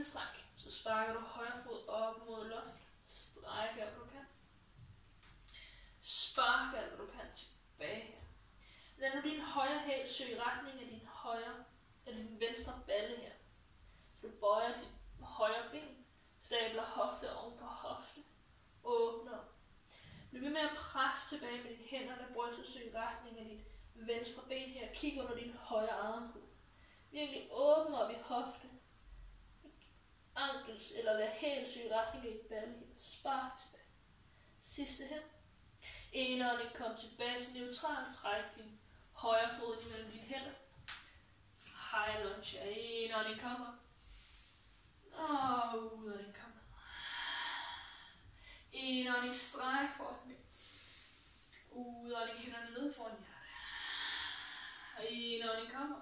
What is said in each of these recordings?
stræk. Så sparker du højre fod op mod loftet. Stræk alt, hvad du kan. Spark alt, hvad du kan tilbage. Lad nu din højre hæl søge i retning af din venstre balle her. Så du bøjer dit højre ben, stabler hofte oven på hofte, åbner. Bliv ved med at presse tilbage med dine hænder, der brystet søge i retning af dit venstre ben her. Kig under din højre armhul. Virkelig åbne op i hofte. Ankels eller lad hæl søge i retning af dit balle her. Spark tilbage. Sidste her. Indånding, kom tilbage til neutral. Træk din højre fod imellem dine hænder. High lunge. Indånding kommer. Og udånding kommer. Indånding, stræk forrest med. Udånding, hænderne ned foran hjertet. Indånding kommer.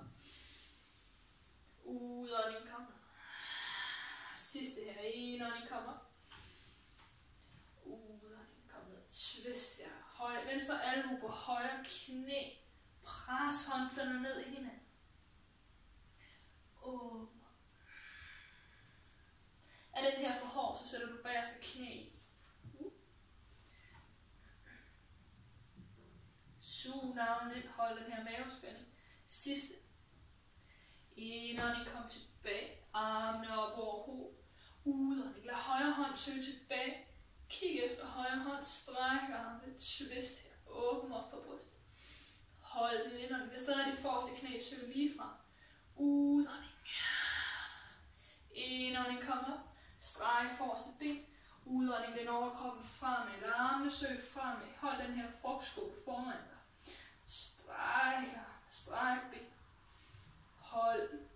Udånding kommer. Sidste her. Indånding kommer. Udånding kommer. Twist her. Venstre albu på højre knæ. Pres håndfladerne ned i hinanden. Åbner. Er den her for hård, så sætter du bagerste knæ i. Sug navnet ind. Hold den her mavespænding. Sidste. Indånding, kom tilbage. Armene op over hovedet. Udånding. Lad højre hånd søge tilbage. Kig efter højre hånd. Stræk armene. Twist her. Åbn op for brystet. Hold den indånding. Hvis stadig dit forreste knæ søge lige frem. Udånding. Indånding, kom op. Stræk forreste ben. Udånding, den overkroppen fremad. Lad armene søge fremad. Hold den her frugtskål foran dig. Stræk armene. Stræk ben. Hold den.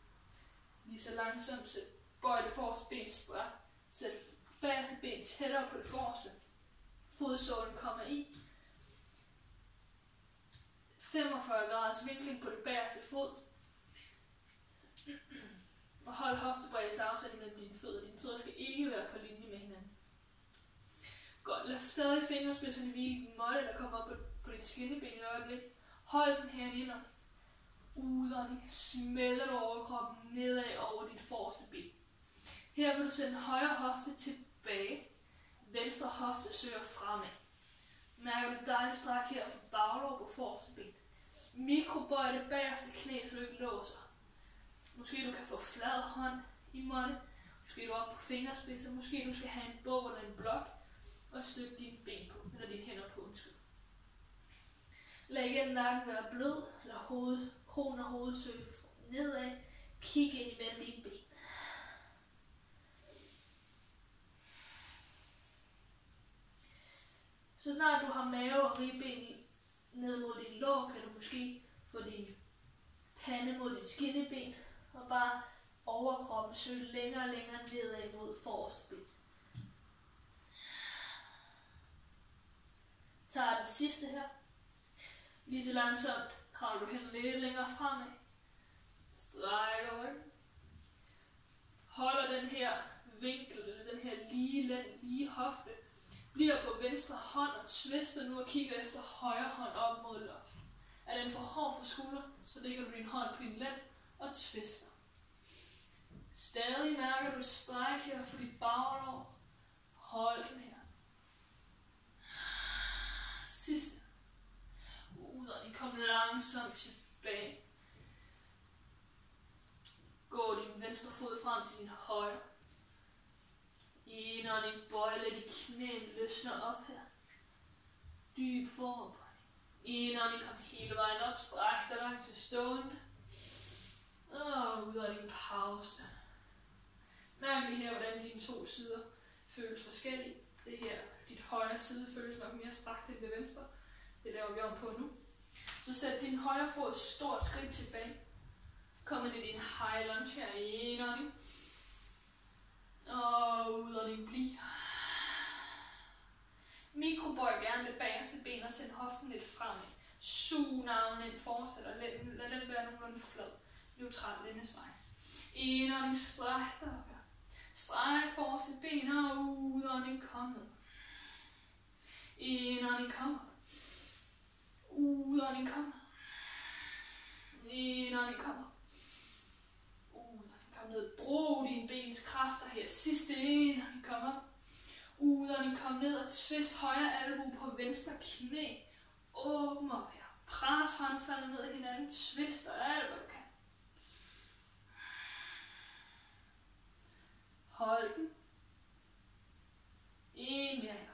Lige så langsomt sæt. Bøj det forreste ben stræk. Sæt bagerste ben tættere på det forreste. Fodsålen kommer i. 45 graders vinkling på det bagerste fod. Og hold hoftebreddes afstand mellem dine fødder. Dine fødder skal ikke være på linje med hinanden. Godt, lad stadig fingerspidserne hvile i din måtte, der kommer op på dit skinneben i et øjeblik. Hold den her indånding. Udånding. Smelter du overkroppen nedad over dit forreste ben. Her vil du sende højre hofte tilbage. Venstre hofte søger fremad. Mærker du dejligt stræk her for baglov på forreste ben. Mikrobøj det bagerste knæ, så du ikke låser. Måske du kan få flad hånd i måtte. Måske du op på fingerspidser. Måske du skal have en bog eller en blok. Og stykke dine ben på. Eller dine hænder på. Lad igen nakken være blød. Lad krogen og hovedet søge nedad. Kig ind imellem dine ben. Så snart du har mave og ribben ned mod dit lår, kan du måske få din pande mod dit skinneben. Og bare overkroppen søge længere og længere nedad mod forreste ben. Tager den sidste her. Lige så langsomt kravler du hen lidt længere fremad. Strækker ryggen. Holder den her vinkel, den her lige hofte. Bliver på venstre hånd og twister nu og kigger efter højre hånd op mod loftet. Er den for hård for skulder, så lægger du din hånd på din lænd og twister. Stadig mærker du stræk her for dit baglov. Hold den her. Sidste. Udånding. Kom langsomt tilbage. Gå din venstre fod frem til din højre. Indånding. Bøj lidt i knæene. Løsner op her. Dyb foroverbøjning. Indånding. Kom hele vejen op. Stræk dig langt til stående. Og udånding. Pause. Mærk lige her, hvordan dine to sider føles forskellige. Det her, dit højre side føles nok mere strakt end det venstre. Det laver vi om på nu. Så sæt din højre fod et stort skridt tilbage. Kom ind i din high lunge her. Indånding. Og udånding. Bliv. Mikrobøj gerne det bagerste ben og send hoften lidt fremad. Sug navnen ind, fortsæt og lad den være nogenlunde flad. Neutral lændesvej. Indånding. Stræk dig op her. Stræk forreste ben og udånding. Kom ned. Indånding. Kom. Udånding. Kom. Indånding. Kom. Udånding. Kom Kom ned, brug dine bens kræfter her. Sidste indånding, kom op. Udånding, kom ned og twist højre albue på venstre knæ. Åbn op her. Pres håndfaldene ned i hinanden. Twist og alt, hvad du kan. Hold den. En mere her.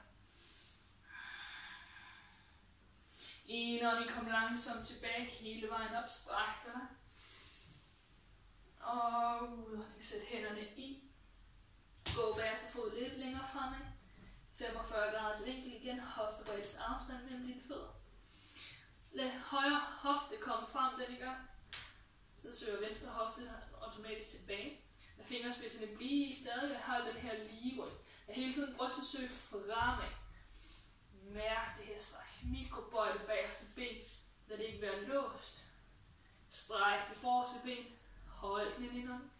Indånding, kom langsomt tilbage hele vejen op. Stræk dig. Og udånding, sæt hænderne i. Gå bagerste fod lidt længere fremad. 45 graders vinkel igen. Hoftebreddes afstand mellem dine fødder. Lad højre hofte komme frem den i gang. Så søger venstre hofte automatisk tilbage. Lad fingerspidserne blive stadig. Hold den her lige ryg. Lad hele tiden brystet søge fremad. Mærk det her stræk. Mikrobøj det bagerste ben. Lad det ikke være låst. Stræk det forreste ben. Hold den indånding.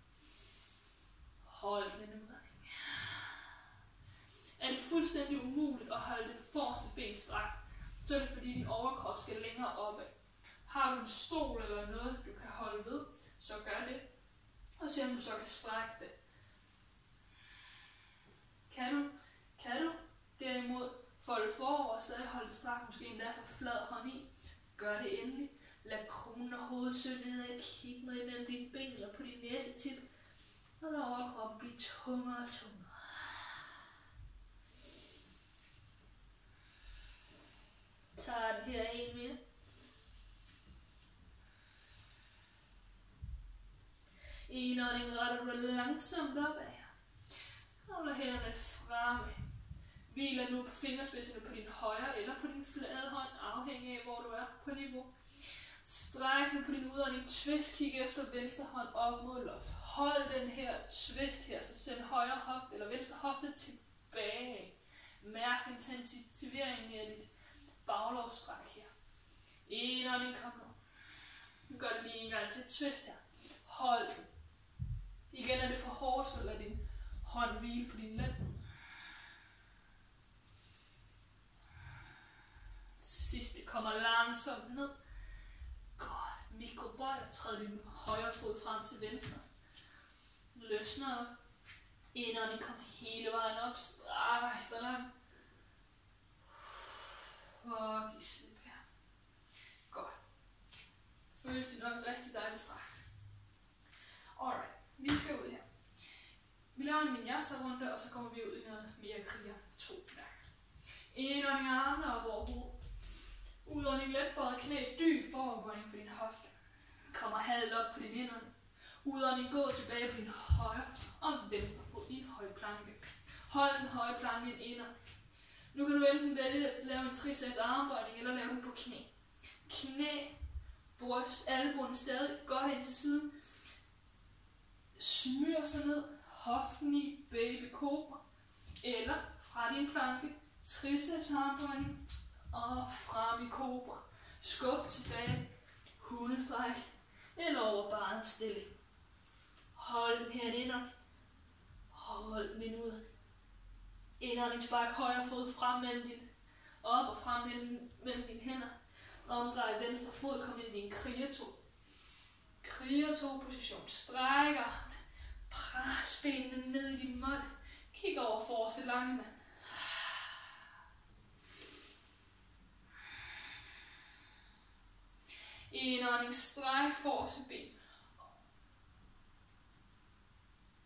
Hold den udånding. Er det fuldstændig umuligt at holde det forreste ben strakt, så er det fordi din overkrop skal længere opad. Har du en stol eller noget, du kan holde ved, så gør det. Og se om du så kan strække det. Kan du derimod folde forover og stadig holde det strakt, måske endda få flad hånd i, gør det endelig. Lad kronen og hovedet søge nedad, kig ned imellem dine ben eller på din næsetip, og lad overkroppen blive tungere og tungere. Tager den her en mere. Indånding retter du langsomt opad her. Kravler hænderne fremme. Hviler nu på fingerspidserne på din højre eller på din flade hånd, afhængig af hvor du er på niveau. Stræk nu på din udånding. Twist, kig efter venstre hånd op mod loft. Hold den her twist her, så send højre hofte eller venstre hofte tilbage. Mærk intensiveringen af dit baglovsstræk her. Indånding, kom nu. Nu gør det lige en gang til twist her. Hold den. Igen er det for hårdt, så lad din hånd hvile på din lænd. Sidste kommer langsomt ned. Godt. Mikrobøj. Træd din højre fod frem til venstre. Løsner op. Indånding, kom hele vejen op. Stræk dig langt. Og giv slip her. Godt. Føles det nok rigtig dejligt stræk. Alright, vi skal ud her. Vi laver en vinyasa-runde, og så kommer vi ud i noget mere kriger 2 værk. Indånding af armene op over hovedet. Udånding letbøjet knæ, dyb foroverbøjning for din hofte. Kommer halvt op på din indånding. Udånding gå tilbage på din højre og venstre fod i en høj planke. Hold den høje planke i en indånding. Nu kan du enten vælge at lave en triceps armbøjning, eller lave den på knæ. Knæ, bryst, albuen stadig godt ind til siden. Smyr sig ned, hoften i baby cobra. Eller fra din planke, triceps armbøjning og frem i cobra. Skub tilbage, hundestræk eller over barnets stilling. Hold den her indånding. Hold den ind ud. Indånding, spark højre fod frem mellem din, op og frem mellem dine hænder. Omdrej venstre fod, så kom ind i din kriger 2. Kriger 2 position. Stræk armene. Pres benene ned i din mål. Kig over forreste lange mand. Indånding, stræk forreste ben.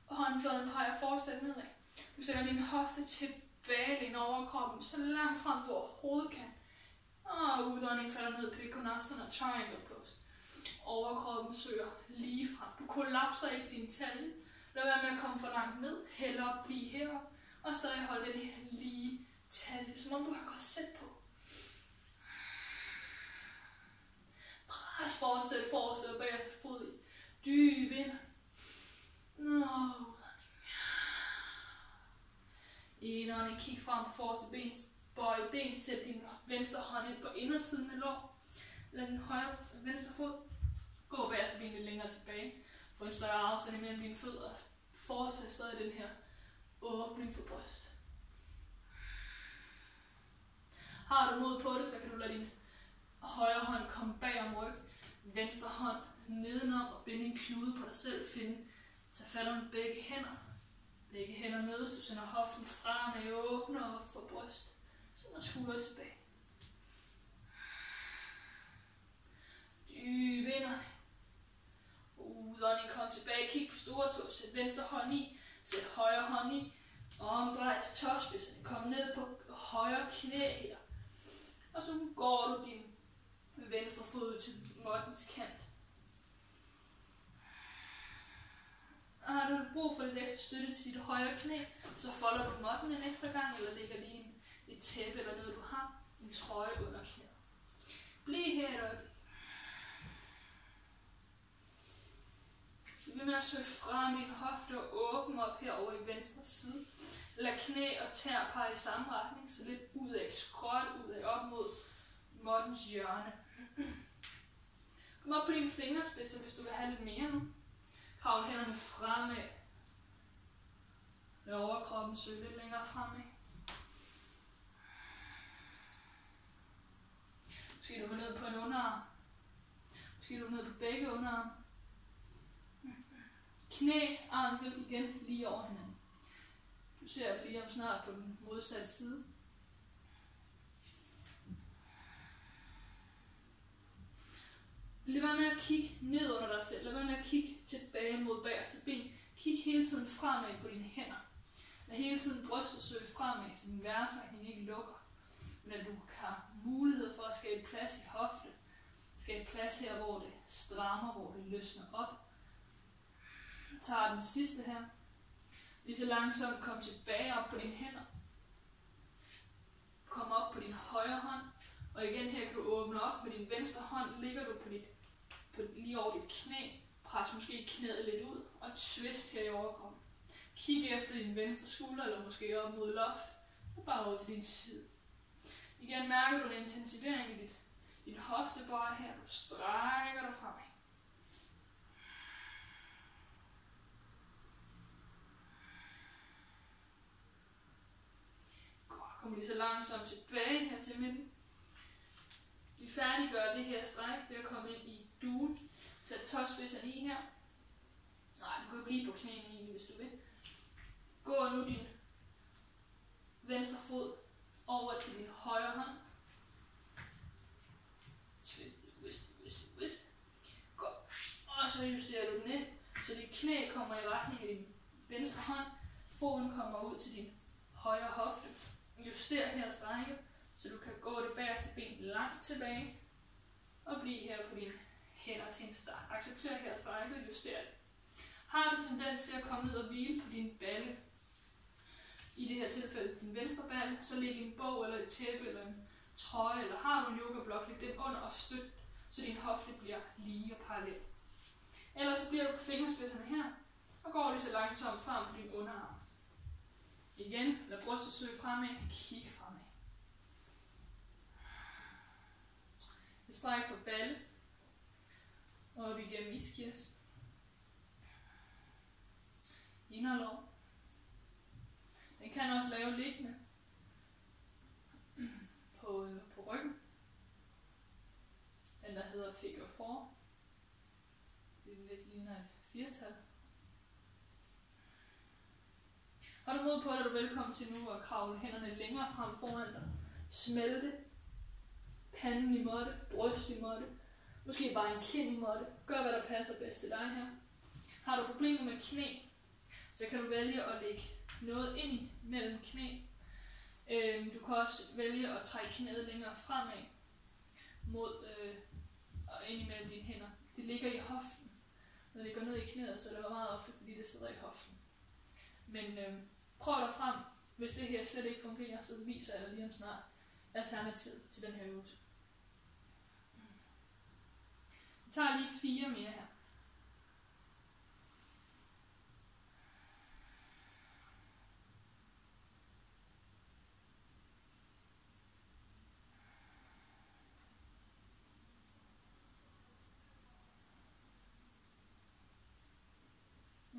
Håndfladen peger fortsat nedad. Du sætter din hofte tilbage ind over kroppen, så langt frem du overhovedet kan. Og udånding falder ned til Konasana Triangle Pose. Overkroppen søger lige frem. Du kollapser ikke din talje. Lad være med at komme for langt ned. Held op, bliv heroppe. Og stadig hold den her lige talje, som om du har korset på. Pres fortsæt forreste og bagerste fod i. Dyb ind. Indånding, kig frem på forreste ben. Bøj ben, sæt din venstre hånd ind på indersiden af lår. Lad den venstre fod gå bagerste ben lidt længere tilbage. Få en større afstand imellem dine fødder. Fortsæt stadig den her åbning for bryst. Har du mod på det, så kan du lade din højre hånd komme bag om ryg. Venstre hånd nedenom og binde en knude på dig selv. Find Tag fat om begge hænder. Begge hænder mødes. Du sender hoften fremad, åbner op for bryst. Sender skulder tilbage. Dyb indånding. Udånding, kom tilbage. Kig på store tå. Sæt venstre hånd i. Sæt højre hånd i. Omdrej til tåspidserne. Kom ned på højre knæ her. Og så går du din venstre fod til måttens kant. Og har du brug for lidt ekstra støtte til dit højre knæ, så folder du måtten en ekstra gang, eller lægger lige et tæppe eller noget, du har, en trøje under knæet. Bliv her et øjeblik. Så bliv med at søge frem i din hofte og åbne op herover i venstre side. Lad knæ og tær pege i samme retning, så lidt ud af, skråt ud af, op mod måttens hjørne. Kom op på dine fingerspidser, hvis du vil have lidt mere nu. Kravl hænderne fremad. Lad overkroppen søge lidt længere fremad. Måske du går ned på en underarm. Måske du går ned på begge underarme. Knæ, ankel igen lige over hinanden. Du ser det lige om snart på den modsatte side. Lad være med at kigge ned under dig selv. Lad være med at kigge tilbage mod bagerste ben. Kig hele tiden fremad på dine hænder. Lad hele tiden brystet søge fremad, så din vejrtrækning ikke lukker. Men at du har mulighed for at skabe plads i hofte. Skabe plads her, hvor det strammer, hvor det løsner op. Jeg tager den sidste her. Lige så langsomt kom tilbage op på dine hænder. Kom op på din højre hånd. Og igen her kan du åbne op med din venstre hånd. Ligger du på lige over dit knæ. Pres måske knæet lidt ud. Og twist her i overkroppen. Kig efter din venstre skulder, eller måske op mod loft. Og bare over til din side. Igen mærker du en intensivering i dit hoftebøj her. Du strækker dig fremad. Kom lige så langsomt tilbage her til midten. Vi færdiggør det her stræk ved at komme ind i duen. Sæt tåspidserne i her. Nej, du kan blive på knæene i, hvis du vil. Gå nu din venstre fod over til din højre hånd. Twist. Godt. Og så justerer du den ind, så dit knæ kommer i retning af din venstre hånd. Foden kommer ud til din højre hofte. Juster her strækket, så du kan gå det bagerste ben langt tilbage. Og blive her på dine hænder til en start. Accepter her strækket, juster det. Har du tendens til at komme ned og hvile på din balle, i det her tilfælde din venstre balle, så læg en bog eller et tæppe eller en trøje, eller har du en yogablok, læg den under og støt, så din hofte bliver lige og parallel. Ellers så bliver du på fingerspidserne her, og går lige så langsomt frem på din underarm. Igen, lad brystet søge fremad, kig fremad. Et stræk for balle, og op igennem iskias. Inderlov. Den kan også lave liggende på ryggen. Den der hedder figure 4. Det lidt ligner et firtal. Har du mod på, at du er velkommen til nu at kravle hænderne længere frem foran dig. Smelte panden i måtte, bryst i måtte, måske bare en kind i måtte. Gør hvad der passer bedst til dig her. Har du problemer med knæ, så kan du vælge at lægge noget ind i mellem knæ. Du kan også vælge at trække knæet længere fremad mod og ind imellem dine hænder. Det ligger i hoften. Når det går ned i knæet, så er det meget ofte, fordi det sidder i hoften. Men prøv dig frem. Hvis det her slet ikke fungerer, så viser jeg dig lige om snart alternativ til den her øvelse. Jeg tager lige 4 mere her.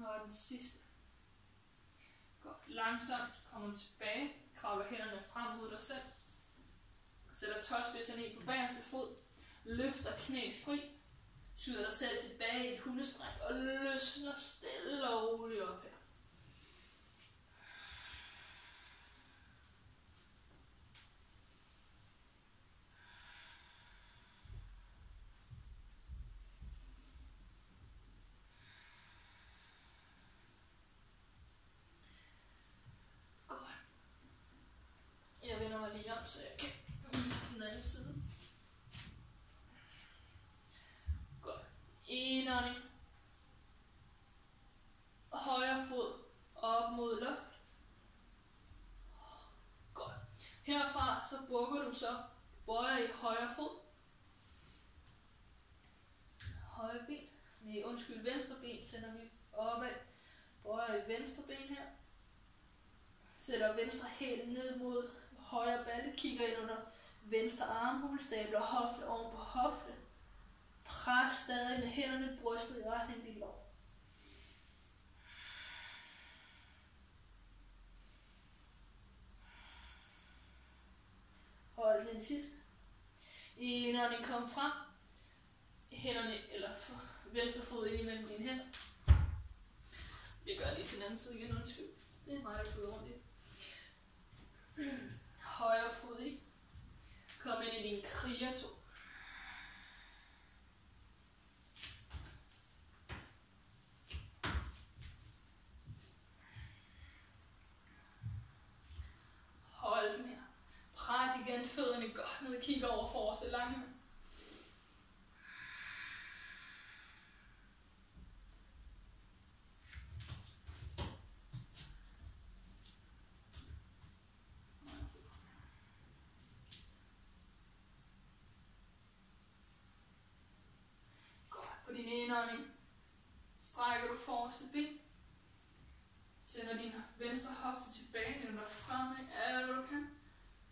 Og den sidste. Godt. Langsomt kommer du tilbage. Kravler hænderne frem mod dig selv. Sætter tåspidserne i på bagerste fod. Løfter knæ fri. Skyder dig selv tilbage i et hundestræk. Og løsner stille og frem, så jeg kan vise den anden side. Godt. Indånding. Højre fod op mod loft. Godt. Herfra så bukker du så, bøjer i højre fod. Højre ben. Nej, undskyld, venstre ben sender vi opad. Bøjer i venstre ben her. Sætter venstre hæl ned mod højre balle. Kigger ind under venstre armhule. Stabler hofte oven på hofte. Pres stadig med hænderne brystet i retning af dit lår. Hold den sidste. Indånding kom frem. Hænderne, eller venstre fod ind imellem dine hænder. Vi gør lige til den anden side igen, undskyld. Det er mig, der flyder rundt i. Højre fod i. Kom ind i din krigertå. Hold den her. Pres igen fødderne godt ned. Kig over forreste lange. På din indånding strækker du forreste ben. Sender din venstre hofte tilbage, læner dig fremad, alt hvad du kan,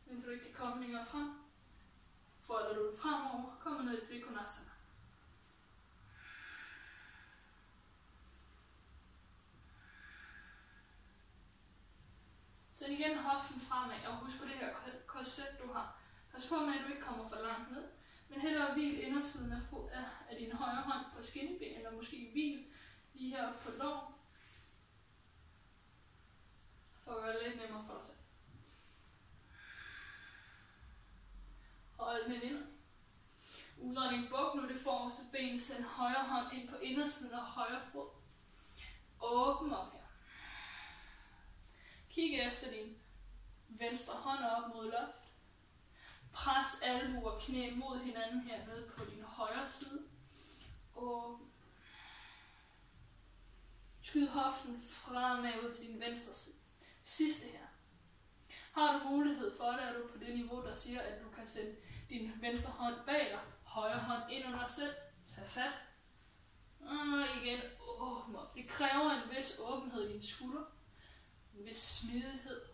indtil du ikke kan komme længere frem. Folder du fremover, kommer ned i Trikonasana. Send igen hoften fremad, og husk på det her korset du har. Pas på med, at du ikke kommer for langt ned. Men hellere hvil indersiden af din højre hånd på skinneben, eller måske hvil lige heroppe på lår. For at gøre det lidt nemmere for dig selv. Hold den ind. Udånding, buk nu det forreste ben. Send højre hånd ind på indersiden af højre fod. Åbn op her. Kig efter din venstre hånd op mod loft. Pres albuer og knæ mod hinanden hernede på din højre side. Og skyd hoften fremad ud til din venstre side. Sidste her. Har du mulighed for det, er du på det niveau, der siger, at du kan sætte din venstre hånd bag dig, højre hånd ind under dig selv, tag fat. Og igen, åbn op. Det kræver en vis åbenhed i din skulder. En vis smidighed.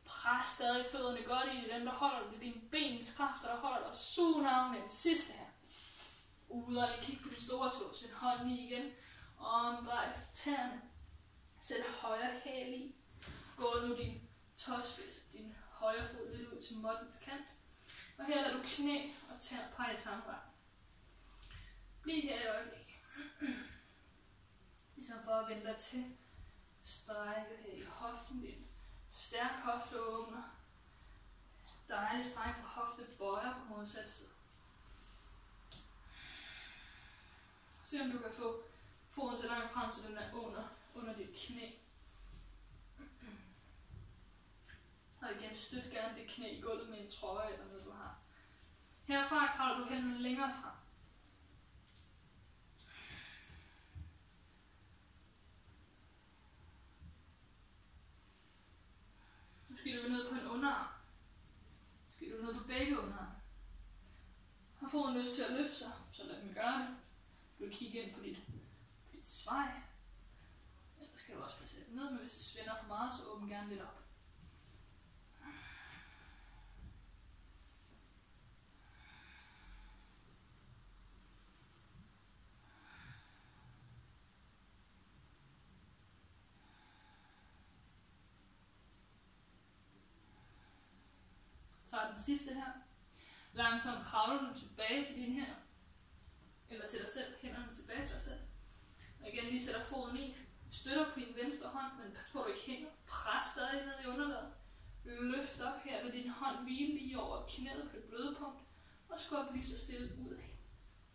Pres stadig fødderne godt i dem, der holder dig. Det er dine benens kræfter, der holder dig. Sug navnet den sidste her. Udånding, kig på din store tå. Sæt hånden i igen. Omdrej tæerne. Sæt højre hæl i. Gå nu din tåspids, din højre fod lidt ud til måttens kant. Og her lader du knæ og tær pege samme vej. Bliv her et øjeblik. Ligesom for at vende dig til. Strækket her i hoften. Din stærk hofteåbner. Dejlig stræk fra hoftebøjer på modsat side. Se om du kan få foden så langt frem, så den er under dit knæ. Og igen, støt gerne det knæ i gulvet med en trøje eller noget du har. Herfra kravler du hænderne længere frem. Nu skal du ned på en underarm. Nu skal du ned på begge underarm. Har foden lyst til at løfte sig, så lad den gøre det. Du kan kigge ind på dit svej. Ellers skal du også placere den ned, men hvis det svinder for meget, så åbn gerne lidt op. Så er den sidste her. Langsomt kravler du tilbage til dine hænder. Eller til dig selv. Hænderne tilbage til dig selv. Og igen lige sætter foden i. Støtter på din venstre hånd, men pas på at du ikke hænger. Pres stadig ned i underlaget. Løft op her, ved din hånd hvile lige over knæet på det bløde punkt. Og skub lige så stille ud af.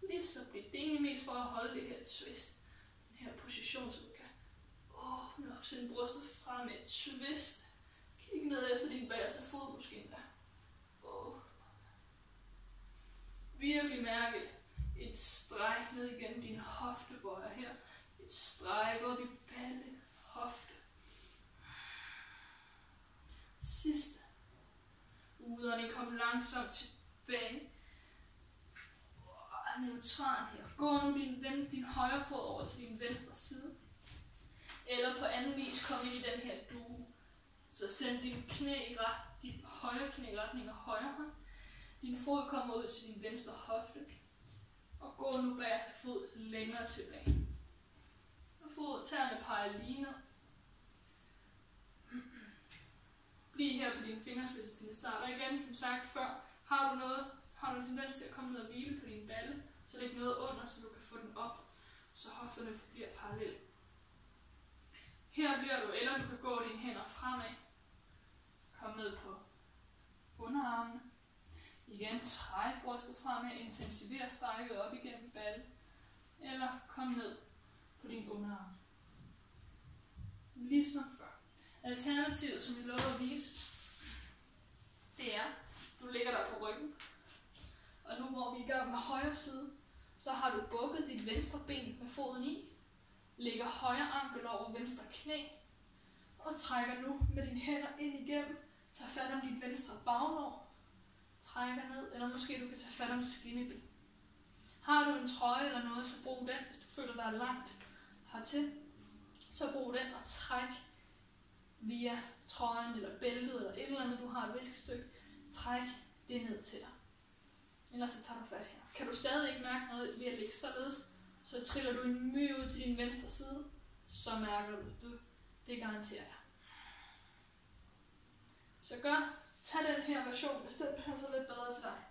Lige så bliv. Det er egentlig mest for at holde det her twist. Den her position, så du kan åbne op, sende brystet frem med et twist. Kig ned efter din bagerste fod måske endda. virkelig mærke et stræk ned igennem dine hoftebøjer her. Et stræk op i balle, hofte. Sidste. Udånding, kom langsomt tilbage. Neutral her. Gå nu din højre fod over til din venstre side. Eller på anden vis kom ind i den her due. Så send dit højre knæ i retning af højre hånd. Din fod kommer ud til din venstre hofte. Og gå nu bagerste fod længere tilbage. Og tæerne peger lige ned. Bliv her på dine fingerspidser til det starter. Igen, som sagt før, har du en tendens til at komme ned og hvile på din balle, så læg noget under, så du kan få den op, så hofterne bliver parallelle. Her bliver du, eller du kan gå dine hænder fremad. Kom ned på underarmene. Igen, træk brystet fremad, intensiver strækket op igennem balle. Eller kom ned på din underarm. Ligesom før. Alternativet, som jeg lovede at vise, det er, du ligger der på ryggen. Og nu hvor vi er i gang med højre side, så har du bukket dit venstre ben med foden i. Lægger højre ankel over venstre knæ. Og trækker nu med dine hænder ind igennem. Tag fat om dit venstre baglår. Trækker ned, eller måske du kan tage fat om skinneben. Har du en trøje eller noget, så brug den, hvis du føler dig langt hertil. Så brug den og træk via trøjen eller bæltet eller et eller andet, du har et viskestykke. Træk det ned til dig. Ellers så tager du fat her. Kan du stadig ikke mærke noget ved at ligge således, så triller du en my ud til din venstre side, så mærker du. Det garanterer jeg. Så tag den her version, hvis den passer lidt bedre til dig.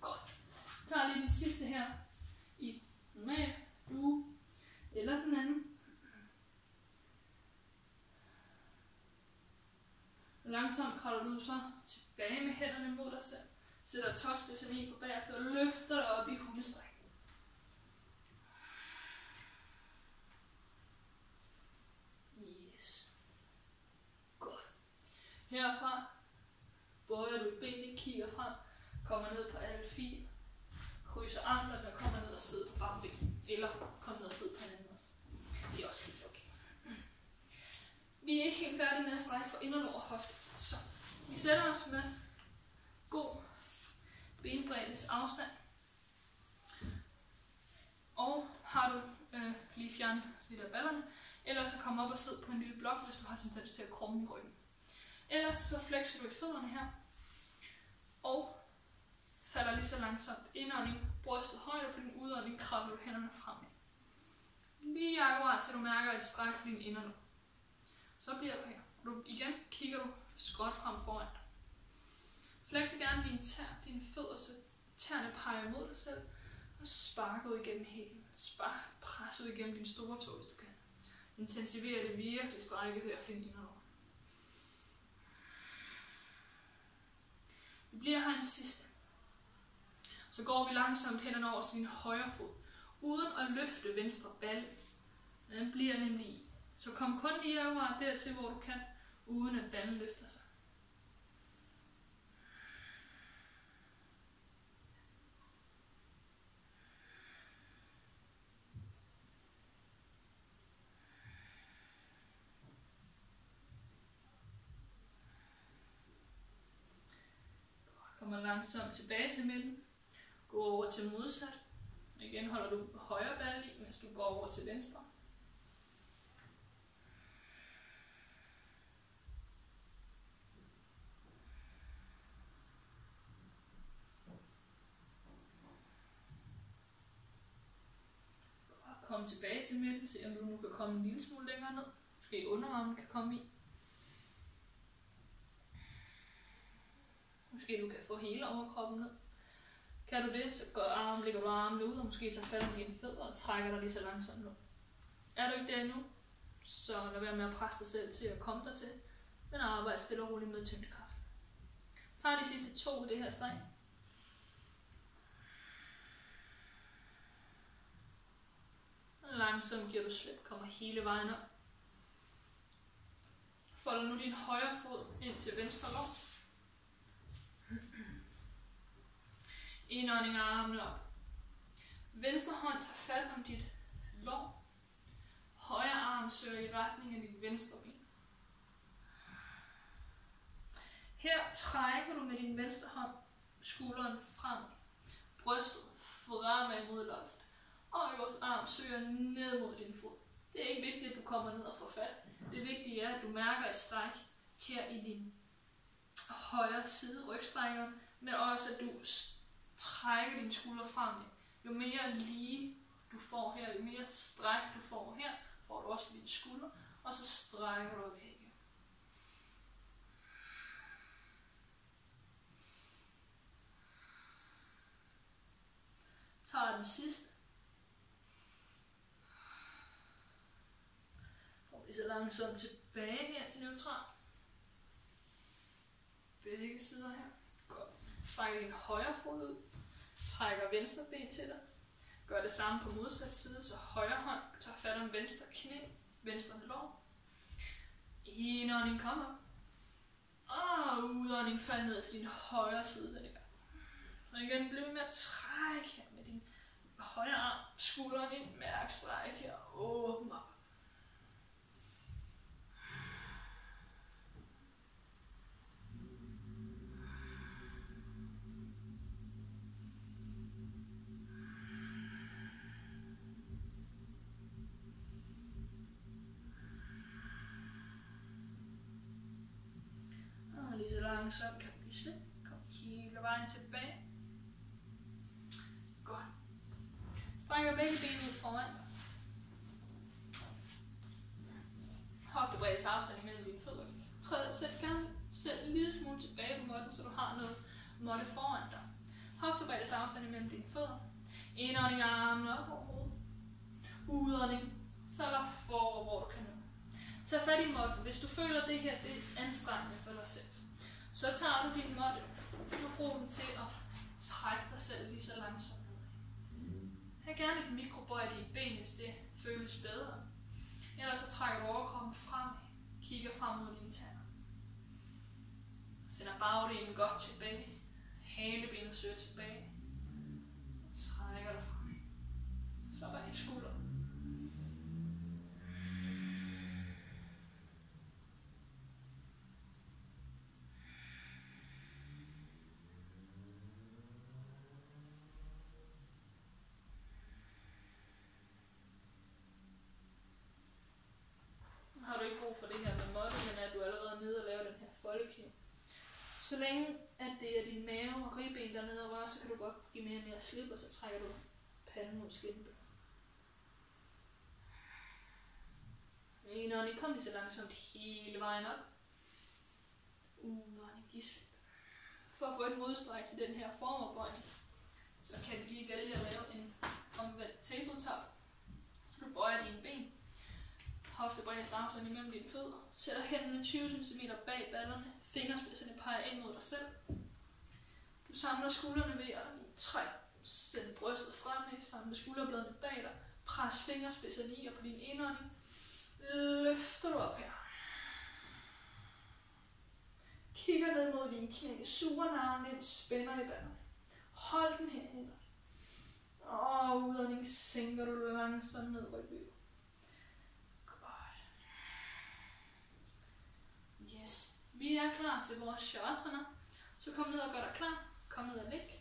Godt. Så tager lige den sidste her i normal due eller den anden. Langsomt kravler du så tilbage med hænderne mod dig selv. Sætter tåspidserne i på bagerste og løfter dig op i hundestræk. Yes. Godt. Herfra bøjer du i benet, kigger frem, kommer ned på alle fire, krydser anklerne og kommer ned og sidder på bagben. Eller kommer ned og sidder på en anden måde. Det er også helt okay. Vi er ikke helt færdige med at strække for inderlår og hofte. Så vi sætter os med god benbreddes afstand. Og har du lige fjernet lidt af ballerne, eller så kom op og sid på en lille blok, hvis du har tendens til at krumme i ryggen. Ellers så flexer du i fødderne her, og falder lige så langsomt. Indånding, brystet højt, på din udånding kravler du hænderne fremad. Lige akkurat til du mærker et stræk for din inderlår. Så bliver du her. Igen kigger du skråt frem foran dig. Flexer gerne dine tær, dine fødder, så tæerne peger mod dig selv. Og spark ud igennem hælen. Pres ud igennem din store tå, hvis du kan. Intensiver det virkelig strækket her for din inderlår. Vi bliver her en sidste. Så går vi langsomt hænderne over til din højre fod. Uden at løfte venstre balle. Den bliver nemlig i. Så kom kun lige over dertil, hvor du kan, uden at ballen løfter sig. Kommer langsomt tilbage til midten. Gå over til modsat. Igen holder du højre balle i, mens du går over til venstre. Kom tilbage til midten, se om du nu kan komme en lille smule længere ned. Måske underarmen kan komme i. Måske du kan få hele overkroppen ned. Kan du det, så lægger du armene ud og måske tager fat om dine fødder og trækker dig lige så langsomt ned. Er du ikke der endnu, så lad være med at presse dig selv til at komme dertil, men arbejde stille og roligt med tyngdekraften. Tag de sidste 2 i det her stræk. Langsomt giver du slip, kommer hele vejen op. Folder nu din højre fod ind til venstre lår. Indånding og armene op. Venstre hånd tager fat om dit lår. Højre arm søger i retning af dit venstre ben. Her trækker du med din venstre hånd skulderen frem. Brystet fremad mod loftet. Og øverste arm søger ned mod din fod. Det er ikke vigtigt, at du kommer ned og får fat. Det vigtige er, at du mærker et stræk her i din højre side, rygstrækkeren, men også at du trækker dine skuldre frem. Jo mere lige du får her, jo mere stræk du får her, får du også for dine skuldre, og så strækker du op her. Tager den sidste. Går lige så langsomt tilbage her til neutral. Begge sider her. Godt. Strækker din højre fod ud. Trækker venstre ben til dig. Gør det samme på modsat side, så højre hånd tager fat om venstre knæ, venstre lår. Indånding kommer. Og udånding falder ned til din højre side denne gang. Og igen, bliv med at trække her med din højre arm, skulderen ind, mærk stræk her, åbn op. Og lige så langsomt kan du give slip. Kom hele vejen tilbage. Godt. Strækker begge ben ud foran dig. Hoftebreddes afstand imellem dine fødder. Sæt gerne selv en lille smule tilbage på måtten, så du har noget måtte foran dig. Hoftebreddes afstand imellem dine fødder. Indånding og armene op over hovedet. Udånding falder forover, hvor du kan nå. Tag fat i måtten. Hvis du føler det her, det er anstrengende for dig selv, så tager du din måtte. Du bruger den til at trække dig selv lige så langsomt ned. Have gerne et mikrobøj i dine ben, hvis det føles bedre. Ellers så trækker du overkroppen frem. Kigger frem mod dine tænder. Sender bagdelen godt tilbage. Halebenet søger tilbage. Trækker dig frem. Slap af dine skuldre. Har du ikke brug for det her med måtte, men at du er allerede nede og laver den her foldekniv. Så længe at det er din mave og ribben dernede og rører, så kan du godt give mere og mere slip, og så trækker du panden mod skinnebenet. Indånding, kom lige så langsomt hele vejen op. Udånding, giv slip. For at få et modstræk til den her formerbøjning, så kan du lige vælge at lave en omvendt tabletop. Så du bøjer dine ben. Hoftebreddes afstand imellem dine fødder. Sætter hænderne 20 cm bag ballerne. Fingerspidserne peger ind mod dig selv. Du samler skuldrene ved at trække. Sæt brystet fremad. Samle skulderbladene bag dig. Pres fingerspidserne i, og på din indånding løfter du op her. Kigger ned mod dine knæ. Suger navlen ind. Spænder i ballerne. Hold den her indånding. Og udånding sænker du langsomt ned rygløbet. Vi er klar til vores shavasana, så kom ned og gør dig klar. Kom ned og læg.